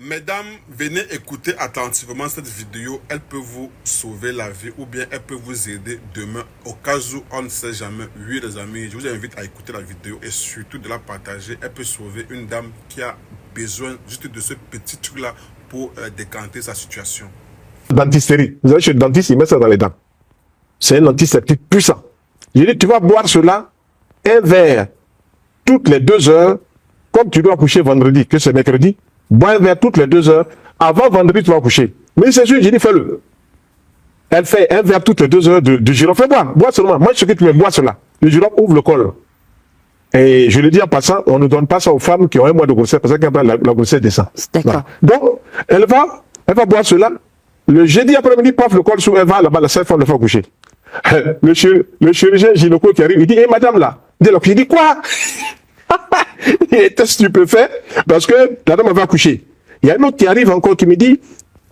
Mesdames, venez écouter attentivement cette vidéo. Elle peut vous sauver la vie ou bien elle peut vous aider demain. Au cas où on ne sait jamais. Oui, les amis, je vous invite à écouter la vidéo et surtout de la partager. Elle peut sauver une dame qui a besoin juste de ce petit truc-là pour décanter sa situation. Dentisterie. Vous allez chez le dentiste, il met ça dans les dents. C'est un antiseptique puissant. Je dis, tu vas boire cela, un verre, toutes les 2 heures, comme tu dois coucher vendredi, que c'est mercredi, bois un verre toutes les 2 heures, avant vendredi, tu vas coucher. Mais c'est sûr, j'ai dit, fais-le. Elle fait un verre toutes les 2 heures de girofle. Fais boire, bois seulement. Moi, je sais que tu me bois cela. Le girofle ouvre le col. Et je le dis en passant, on ne donne pas ça aux femmes qui ont un mois de grossesse, parce que la grossesse descend. D'accord. Voilà. Donc, elle va boire cela. Le jeudi après-midi, paf, le col s'ouvre, elle va là-bas, la seule femme le fait coucher. Le chirurgien gynéco qui arrive, il dit, hé, madame là. Il dit, quoi? Il était stupéfait parce que la dame va coucher. Il y a un autre qui arrive encore qui me dit,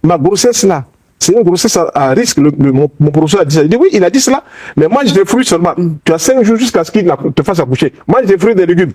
ma grossesse là, c'est une grossesse à risque. Mon professeur a dit ça. Il dit, oui, il a dit cela, mais mange des fruits seulement. Tu as 5 jours jusqu'à ce qu'il te fasse accoucher. Mange des fruits et des légumes.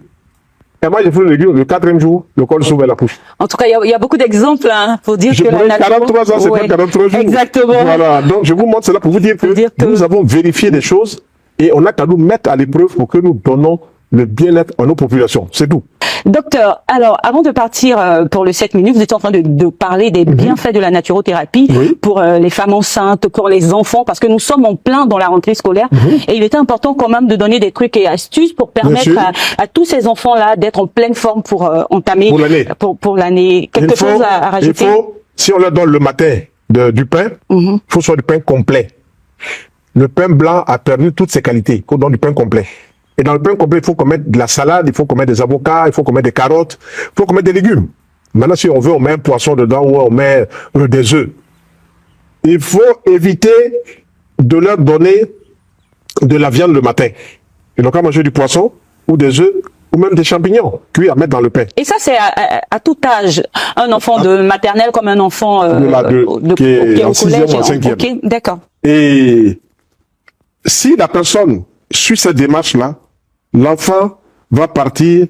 Et moi, j'ai fait le légumes, le 4e jour, le col s'ouvre la couche. En tout cas, il y a beaucoup d'exemples pour dire que la nature... 43 ans, c'est pas 43 jours. Exactement. Voilà, donc je vous montre cela pour vous dire que nous avons vérifié des choses et on n'a qu'à nous mettre à l'épreuve pour que nous donnons le bien-être à nos populations. C'est tout. Docteur, alors, avant de partir pour le 7 minutes, vous étiez en train de parler des bienfaits de la naturothérapie pour les femmes enceintes, pour les enfants, parce que nous sommes en plein dans la rentrée scolaire. Et il était important quand même de donner des trucs et astuces pour permettre à tous ces enfants-là d'être en pleine forme pour entamer pour l'année. Quelque chose à rajouter? Il faut, si on leur donne le matin du pain, il faut soit du pain complet. Le pain blanc a perdu toutes ses qualités, qu'on donne du pain complet. Et dans le pain complet, il faut qu'on mette de la salade, il faut qu'on mette des avocats, il faut qu'on mette des carottes, il faut qu'on mette des légumes. Maintenant, si on veut, on met un poisson dedans ou on met des œufs. Il faut éviter de leur donner de la viande le matin. Ils n'ont qu'à manger du poisson ou des œufs ou même des champignons cuits à mettre dans le pain. Et ça, c'est à tout âge. Un enfant de maternelle comme un enfant qui est en 6e ou en 5e. Ok, d'accord. Et si la personne suit cette démarche-là, l'enfant va partir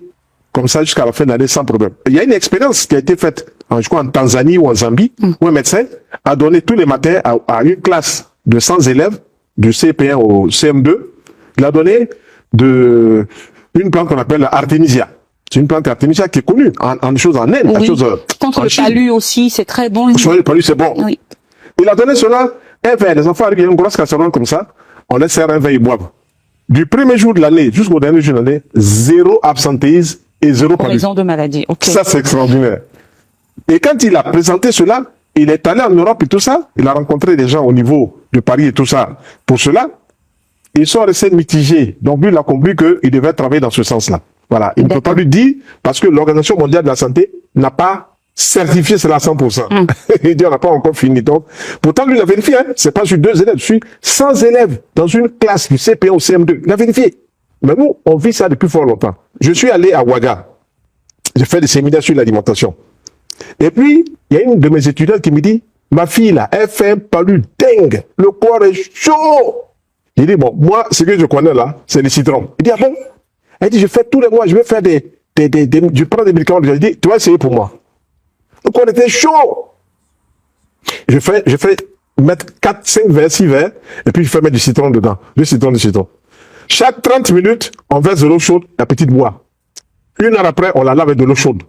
comme ça jusqu'à la fin de l'année sans problème. Il y a une expérience qui a été faite, je crois en Tanzanie ou en Zambie, où un médecin a donné tous les matins à une classe de 100 élèves, du CP1 au CM2, il a donné une plante qu'on appelle Artemisia. C'est une plante Artemisia qui est connue en choses en Inde, contre le palu aussi, c'est très bon. Contre le palu, c'est bon. Oui. Il a donné cela, un verre. Les enfants arrivent, il y a une grosse casserole comme ça, on les sert un verre, ils boivent. Du premier jour de l'année jusqu'au dernier jour de l'année, 0 absentéisme et 0 palu. Raison de maladie. Okay. Ça, c'est extraordinaire. Et quand il a présenté cela, il est allé en Europe et tout ça, il a rencontré des gens au niveau de Paris et tout ça. Pour cela, ils sont restés mitigés. Donc, lui, il a compris qu'il devait travailler dans ce sens-là. Voilà. Il ne peut pas lui dire, parce que l'Organisation mondiale de la santé n'a pas certifié cela à 100%. Il dit, on n'a pas encore fini. Donc, pourtant, lui, il a vérifié, hein. C'est pas sur 2 élèves, sur 100 élèves dans une classe du CP1 au CM2. Il a vérifié. Mais nous, on vit ça depuis fort longtemps. Je suis allé à Ouaga. J'ai fait des séminaires sur l'alimentation. Et puis, il y a une de mes étudiantes qui me dit, ma fille, là, elle fait un palu dingue. Le corps est chaud. J'ai dit, bon, moi, ce que je connais là, c'est le citron. Il dit, ah bon? Elle dit, je fais tous les mois, je vais faire je prends des médicaments. Je dis, tu vas essayer pour moi. Le corps était chaud. Je fais mettre 4, 5 verres, 6 verres, et puis je fais mettre du citron dedans. Du citron. Chaque 30 minutes, on verse de l'eau chaude, la petite boit. 1 heure après, on la lave avec de l'eau chaude.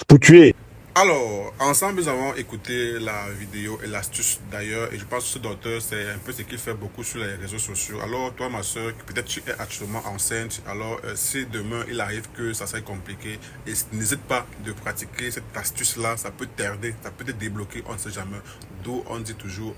Pour tuer. Alors, ensemble, nous avons écouté la vidéo et l'astuce d'ailleurs, et je pense que ce docteur, c'est un peu ce qu'il fait beaucoup sur les réseaux sociaux. Alors, toi, ma soeur, peut-être tu es actuellement enceinte, alors si demain il arrive que ça serait compliqué, n'hésite pas de pratiquer cette astuce-là, ça peut t'aider, ça peut te débloquer, on ne sait jamais. D'où on dit toujours,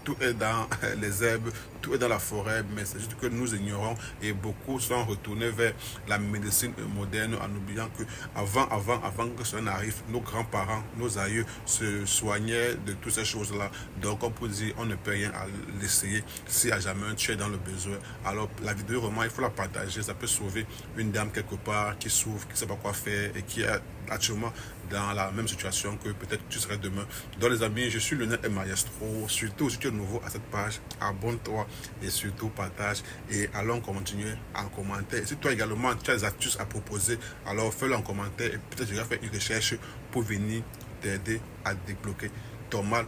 tout est dans les herbes, tout est dans la forêt, mais c'est juste que nous ignorons et beaucoup sont retournés vers la médecine moderne en oubliant que avant que cela n'arrive, nos grands-parents, nos aïeux se soignaient de toutes ces choses-là. Donc, on peut dire, on ne peut rien à l'essayer si à jamais tu es dans le besoin. Alors, la vidéo, vraiment, il faut la partager. Ça peut sauver une dame quelque part qui souffre, qui ne sait pas quoi faire et qui est actuellement dans la même situation que peut-être tu serais demain. Donc les amis, je suis Lionel et Maestro. Surtout si tu es nouveau à cette page, abonne-toi et surtout partage et allons continuer en commentaire. Et si toi également tu as des astuces à proposer, alors fais-le en commentaire et peut-être je vais faire une recherche pour venir t'aider à débloquer ton mal.